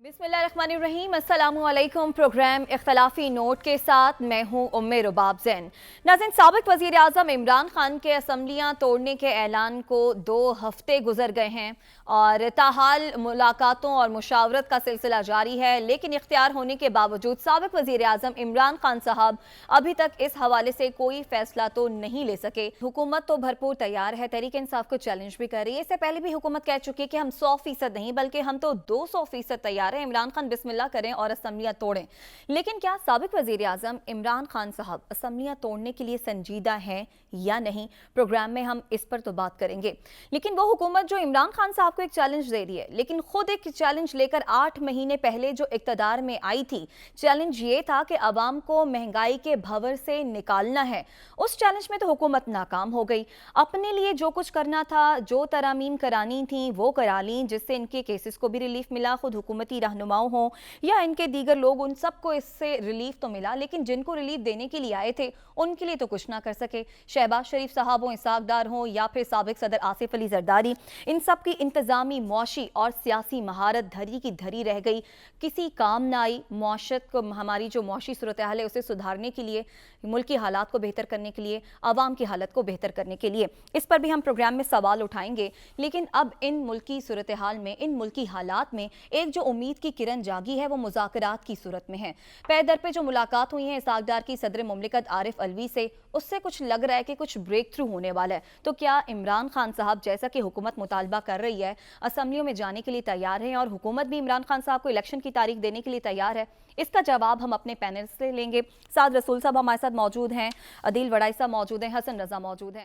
बिस्मिल्लाहिर्रहमानिर्रहीम, अस्सलामुअलैकुम। Programme इख्तलाफी note के साथ मैं हूँ उम्मे रुबाब ज़ैन। नाज़रीन, साबिक़ वज़ीर आज़म इमरान खान के असम्बलियाँ तोड़ने के ऐलान को 2 हफ्ते गुजर गए हैं और ताहाल मुलाकातों और मुशावरत का सिलसिला जारी है, लेकिन इख्तियार होने के बावजूद साबिक़ वज़ीर आज़म इमरान खान साहब अभी तक इस हवाले से कोई फैसला तो नहीं ले सके। हुकूमत तो भरपूर तैयार है, तहरीक इंसाफ को चैलेंज भी कर रही है। इससे पहले भी हुकूमत कह चुकी है कि हम 100% नहीं बल्कि हम तो 200% तैयार हैं, इमरान खान बिस्मिल्लाह करें और असम्बलियां तोड़ें। लेकिन क्या साबिक़ वज़ीर आज़म इमरान खान साहब असम्बलियां तोड़ने के लिए संजीदा हैं या नहीं? प्रोग्राम में हम इस पर तो बात करेंगे। लेकिन वो हुकूमत जो इमरान खान साहब को एक चैलेंज दे रही है, लेकिन खुद एक चैलेंज लेकर 8 महीने पहले जो इक़्तिदार में आई थी, चैलेंज ये था कि अवाम को महंगाई के भंवर से निकालना है। उस चैलेंज में तो हुकूमत नाकाम हो गई। अपने लिए जो कुछ करना था, जो तरामीम करानी थी वो करा ली, जिससे इनके केसेस को भी रिलीफ मिला, खुद हुकूमती रहनुमाओं हों या इनके दीगर लोग, उन सबको इससे रिलीफ तो मिला, लेकिन जिनको रिलीफ देने के लिए आए थे उनके लिए तो कुछ ना कर सके। शहबाज शरीफ साहब हों, इसाक डार हों या फिर साबिक़ सदर आसिफ अली जरदारी, इन सब की इंतजामी, मुआशी और सियासी महारत धरी की धरी रह गई, किसी काम ना आई। मुआशरत को, हमारी जो मुआशी सूरत हाल है उसे सुधारने के लिए, मुल्की हालात को बेहतर करने के लिए, आवाम की हालत को बेहतर करने के लिए, इस पर भी हम प्रोग्राम में सवाल उठाएंगे। लेकिन अब इन मुल्की सूरत हाल में, इन मुल्की हालात में एक जो उम्मीद की किरण जागी है वो मुज़ाकरात की सूरत में है। पे दर पे जो मुलाकात हुई है इसाक डार की सदर मुमलिकत आरिफ अलवी से, उससे कुछ लग रहा है कि कुछ ब्रेक थ्रू होने वाला है। तो क्या इमरान खान साहब, जैसा कि हुकूमत मुतालबा कर रही है, असम्बलियों में जाने के लिए तैयार हैं और हुकूमत भी इमरान खान साहब को इलेक्शन की तारीख देने के लिए तैयार है? इसका जवाब हम अपने पैनल से लेंगे। साद रसूल साहब हमारे साथ मौजूद हैं, अदील वड़ाई साहब मौजूद हैं, हसन रजा मौजूद हैं।